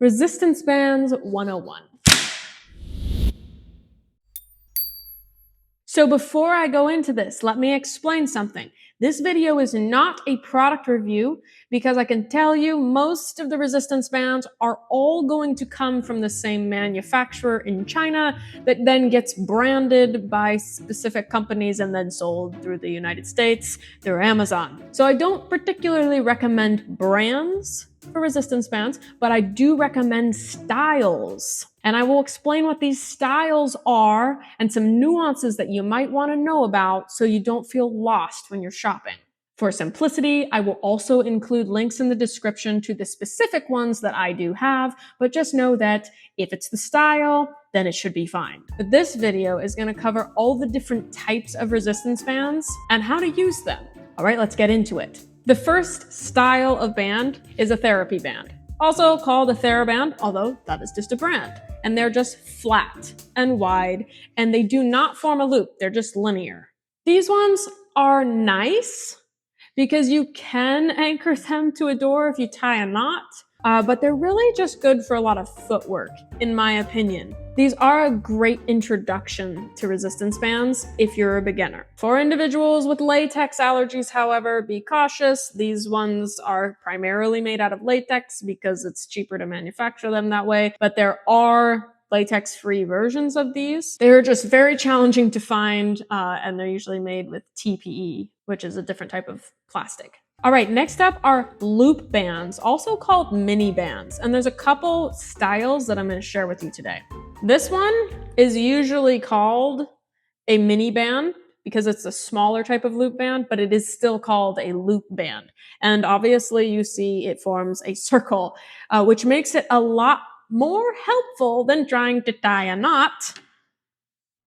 Resistance Bands 101. So before I go into this, let me explain something. This video is not a product review because I can tell you most of the resistance bands are all going to come from the same manufacturer in China that then gets branded by specific companies and then sold through the United States through Amazon. So I don't particularly recommend brands for resistance bands, but I do recommend styles. And I will explain what these styles are and some nuances that you might want to know about so you don't feel lost when you're shopping. For simplicity, I will also include links in the description to the specific ones that I do have, but just know that if it's the style, then it should be fine. But this video is going to cover all the different types of resistance bands and how to use them. All right, let's get into it. The first style of band is a therapy band, also called a TheraBand, although that is just a brand. And they're just flat and wide, and they do not form a loop. They're just linear. These ones are nice because you can anchor them to a door if you tie a knot, but they're really just good for a lot of footwork, in my opinion. These are a great introduction to resistance bands if you're a beginner. For individuals with latex allergies, however, be cautious. These ones are primarily made out of latex because it's cheaper to manufacture them that way, but there are latex-free versions of these. They're just very challenging to find, and they're usually made with TPE, which is a different type of plastic. All right, next up are loop bands, also called mini bands. And there's a couple styles that I'm going to share with you today. This one is usually called a mini band because it's a smaller type of loop band, but it is still called a loop band. And obviously you see it forms a circle, which makes it a lot more helpful than trying to tie a knot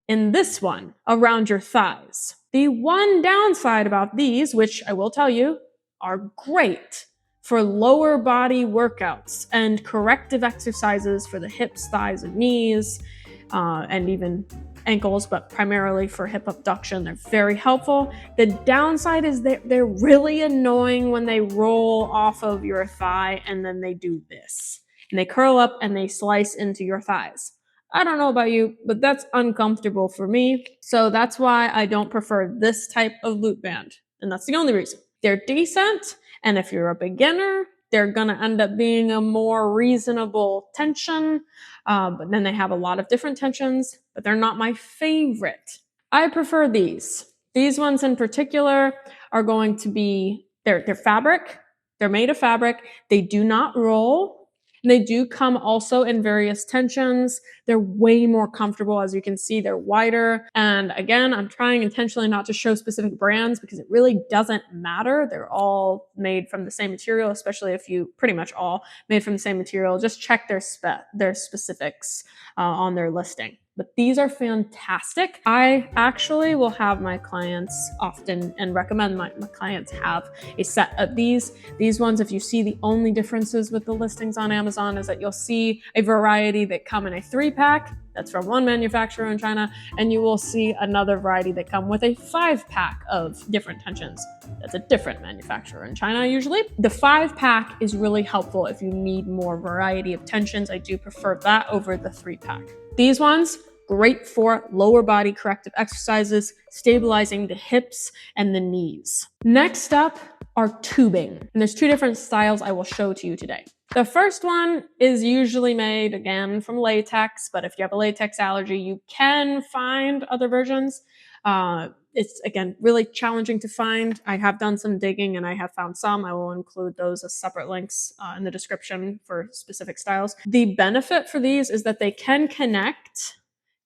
in this one around your thighs. The one downside about these, which I will tell you, are great for lower body workouts and corrective exercises for the hips, thighs, and knees, and even ankles, but primarily for hip abduction. They're very helpful. The downside is that they're really annoying when they roll off of your thigh and then they do this. And they curl up and they slice into your thighs. I don't know about you, but that's uncomfortable for me. So that's why I don't prefer this type of loop band. And that's the only reason. They're decent, and if you're a beginner, they're going to end up being a more reasonable tension, but then they have a lot of different tensions, but they're not my favorite. I prefer these. These ones in particular are going to be, they're fabric, they're made of fabric, they do not roll. They do come also in various tensions. They're way more comfortable. As you can see, they're wider. And again, I'm trying intentionally not to show specific brands because it really doesn't matter. They're all made from the same material, especially if you pretty much all made from the same material. Just check their specifics on their listing. But these are fantastic. I actually will have my clients often and recommend my clients have a set of these. These ones, if you see, the only differences with the listings on Amazon is that you'll see a variety that come in a 3-pack. That's from one manufacturer in China. And you will see another variety that come with a 5-pack of different tensions. That's a different manufacturer in China usually. The 5-pack is really helpful if you need more variety of tensions. I do prefer that over the 3-pack. These ones, great for lower body corrective exercises, stabilizing the hips and the knees. Next up are tubing. And there's 2 different styles I will show to you today. The first one is usually made, again, from latex, but if you have a latex allergy, you can find other versions. It's, again, really challenging to find. I have done some digging and I have found some. I will include those as separate links in the description for specific styles. The benefit for these is that they can connect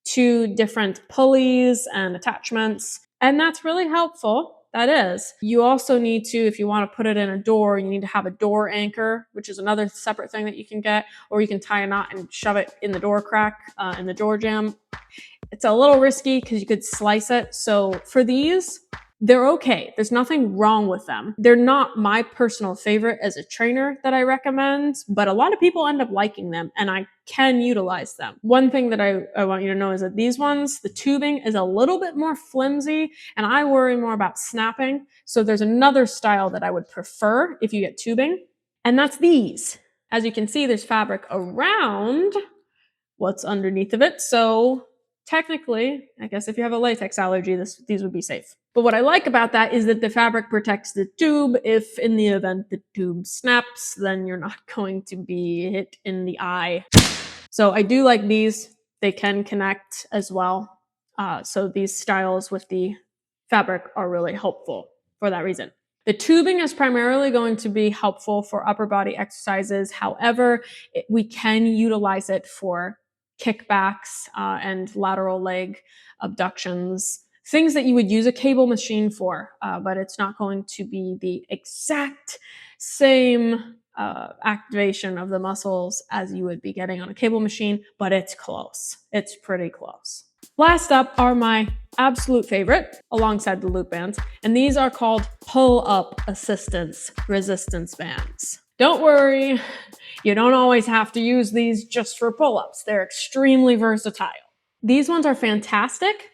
to different pulleys and attachments, and that's really helpful. That is. You also need to, if you want to put it in a door, you need to have a door anchor, which is another separate thing that you can get, or you can tie a knot and shove it in the door crack, in the door jamb. It's a little risky because you could slice it. So for these, they're okay. There's nothing wrong with them. They're not my personal favorite as a trainer that I recommend, but a lot of people end up liking them and I can utilize them. One thing that I want you to know is that these ones, the tubing is a little bit more flimsy and I worry more about snapping. So there's another style that I would prefer if you get tubing, and that's these. As you can see, there's fabric around what's underneath of it. So technically, I guess if you have a latex allergy, these would be safe. But what I like about that is that the fabric protects the tube. If in the event the tube snaps, then you're not going to be hit in the eye. So I do like these. They can connect as well. So these styles with the fabric are really helpful for that reason. The tubing is primarily going to be helpful for upper body exercises. However, we can utilize it for kickbacks and lateral leg abductions, things that you would use a cable machine for, but it's not going to be the exact same activation of the muscles as you would be getting on a cable machine, but it's close. It's pretty close. Last up are my absolute favorite alongside the loop bands, and these are called pull-up assistance resistance bands. Don't worry, you don't always have to use these just for pull-ups. They're extremely versatile. These ones are fantastic.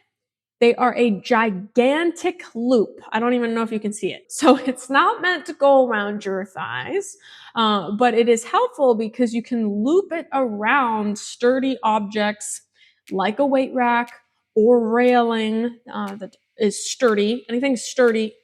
They are a gigantic loop. I don't even know if you can see it. So it's not meant to go around your thighs, but it is helpful because you can loop it around sturdy objects like a weight rack or railing that is sturdy, anything sturdy,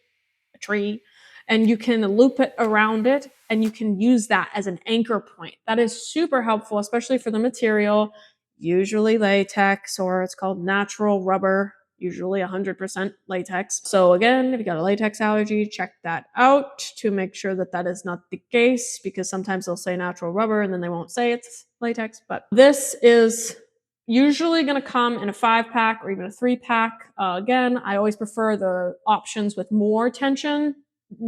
a tree, and you can loop it around it and you can use that as an anchor point. That is super helpful, especially for the material, usually latex, or it's called natural rubber, usually 100% latex. So again, if you got a latex allergy, check that out to make sure that that is not the case, because sometimes they'll say natural rubber and then they won't say it's latex. But this is usually going to come in a 5-pack or even a 3-pack. Again, I always prefer the options with more tension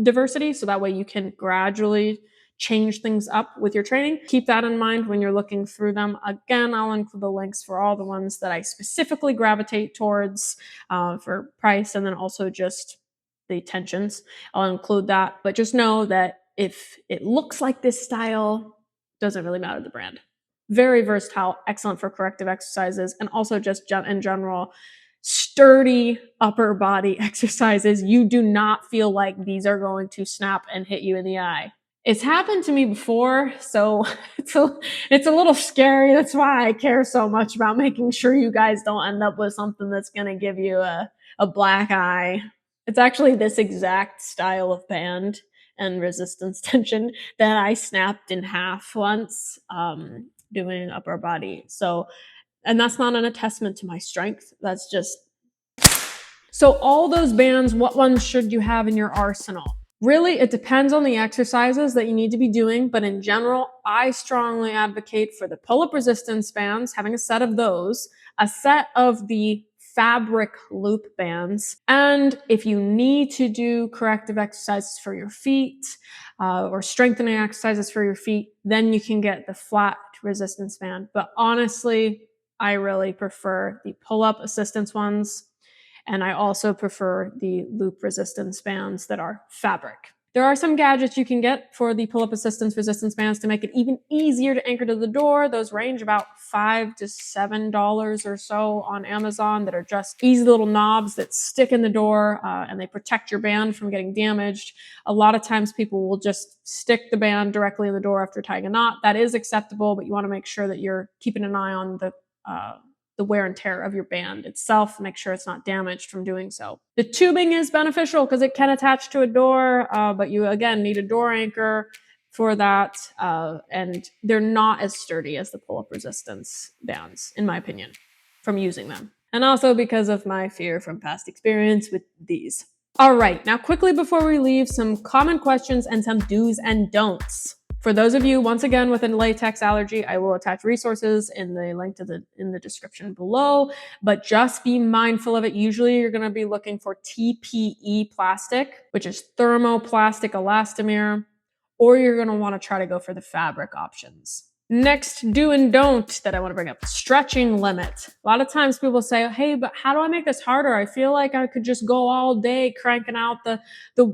diversity, so that way you can gradually change things up with your training. Keep that in mind when you're looking through them. Again, I'll include the links for all the ones that I specifically gravitate towards for price, and then also just the tensions. I'll include that, but just know that if it looks like this style, doesn't really matter the brand. Very versatile, excellent for corrective exercises, and also just in general, sturdy upper body exercises. You do not feel like these are going to snap and hit you in the eye. It's happened to me before, so it's a little scary. That's why I care so much about making sure you guys don't end up with something that's going to give you a black eye. It's actually this exact style of band and resistance tension that I snapped in half once doing upper body. So, and that's not an attestament to my strength. That's just... So all those bands, what ones should you have in your arsenal? Really, it depends on the exercises that you need to be doing, but in general, I strongly advocate for the pull-up resistance bands, having a set of those, a set of the fabric loop bands, and if you need to do corrective exercises for your feet or strengthening exercises for your feet, then you can get the flat resistance band. But honestly, I really prefer the pull-up assistance ones. And I also prefer the loop resistance bands that are fabric. There are some gadgets you can get for the pull-up assistance resistance bands to make it even easier to anchor to the door. Those range about $5 to $7 or so on Amazon that are just easy little knobs that stick in the door and they protect your band from getting damaged. A lot of times people will just stick the band directly in the door after tying a knot. That is acceptable, but you want to make sure that you're keeping an eye on the wear and tear of your band itself, make sure it's not damaged from doing so. The tubing is beneficial because it can attach to a door, but you again need a door anchor for that, and they're not as sturdy as the pull-up resistance bands, in my opinion, from using them. And also because of my fear from past experience with these. All right, now quickly before we leave, some common questions and some do's and don'ts. For those of you, once again, with a latex allergy, I will attach resources in the link to in the description below, but just be mindful of it. Usually you're going to be looking for TPE plastic, which is thermoplastic elastomer, or you're going to want to try to go for the fabric options. Next do and don't that I want to bring up, stretching limit. A lot of times people say, hey, but how do I make this harder? I feel like I could just go all day cranking out the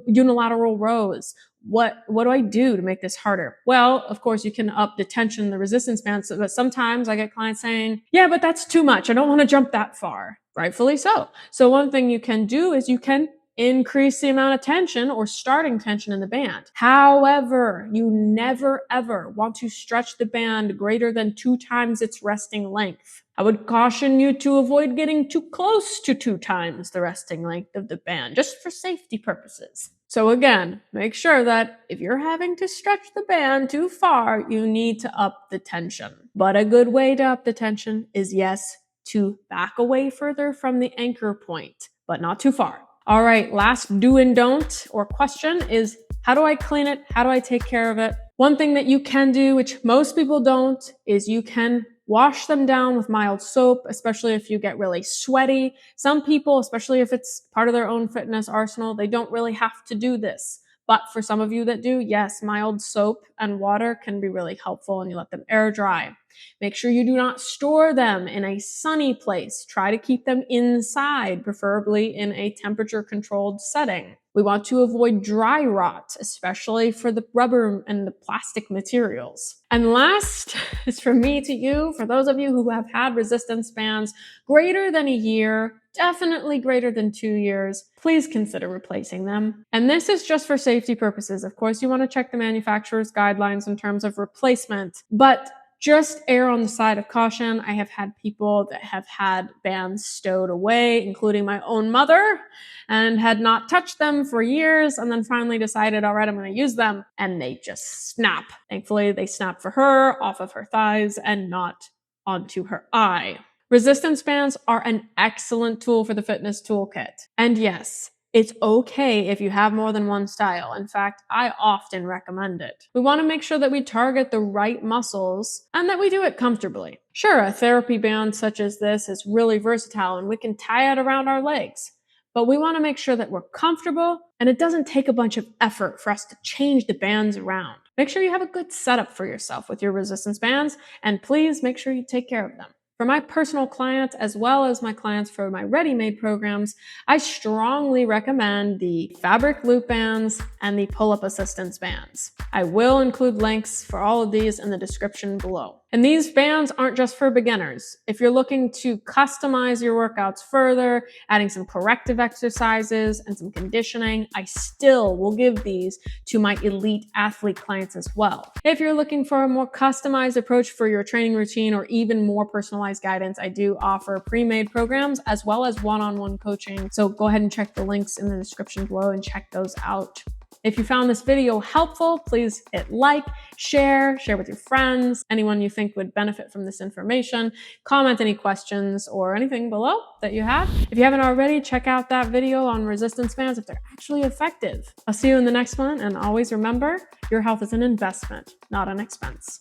unilateral rows. What do I do to make this harder? Well, of course, you can up the tension, the resistance bands, but sometimes I get clients saying, yeah, but that's too much. I don't want to jump that far. Rightfully so. So one thing you can do is you can increase the amount of tension or starting tension in the band. However, you never ever want to stretch the band greater than 2 times its resting length. I would caution you to avoid getting too close to 2 times the resting length of the band, just for safety purposes. So again, make sure that if you're having to stretch the band too far, you need to up the tension. But a good way to up the tension is, yes, to back away further from the anchor point, but not too far. All right, last do and don't or question is, how do I clean it? How do I take care of it? One thing that you can do, which most people don't, is you can wash them down with mild soap, especially if you get really sweaty. Some people, especially if it's part of their own fitness arsenal, they don't really have to do this. But for some of you that do, yes, mild soap and water can be really helpful, and you let them air dry. Make sure you do not store them in a sunny place. Try to keep them inside, preferably in a temperature-controlled setting. We want to avoid dry rot, especially for the rubber and the plastic materials. And last is from me to you, for those of you who have had resistance bands greater than a year, definitely greater than 2 years, please consider replacing them. And this is just for safety purposes. Of course, you want to check the manufacturer's guidelines in terms of replacement, but just err on the side of caution. I have had people that have had bands stowed away, including my own mother, and had not touched them for years, and then finally decided, all right, I'm going to use them, and they just snap. Thankfully, they snap for her, off of her thighs, and not onto her eye. Resistance bands are an excellent tool for the fitness toolkit. And yes, it's okay if you have more than one style. In fact, I often recommend it. We want to make sure that we target the right muscles and that we do it comfortably. Sure, a therapy band such as this is really versatile and we can tie it around our legs, but we want to make sure that we're comfortable and it doesn't take a bunch of effort for us to change the bands around. Make sure you have a good setup for yourself with your resistance bands, and please make sure you take care of them. For my personal clients, as well as my clients for my ready-made programs, I strongly recommend the fabric loop bands and the pull-up assistance bands. I will include links for all of these in the description below. And these bands aren't just for beginners. If you're looking to customize your workouts further, adding some corrective exercises and some conditioning, I still will give these to my elite athlete clients as well. If you're looking for a more customized approach for your training routine or even more personalized guidance, I do offer pre-made programs as well as one-on-one coaching. So go ahead and check the links in the description below and check those out. If you found this video helpful, please hit like, share with your friends, anyone you think would benefit from this information. Comment any questions or anything below that you have. If you haven't already, check out that video on resistance bands if they're actually effective. I'll see you in the next one, and always remember, your health is an investment, not an expense.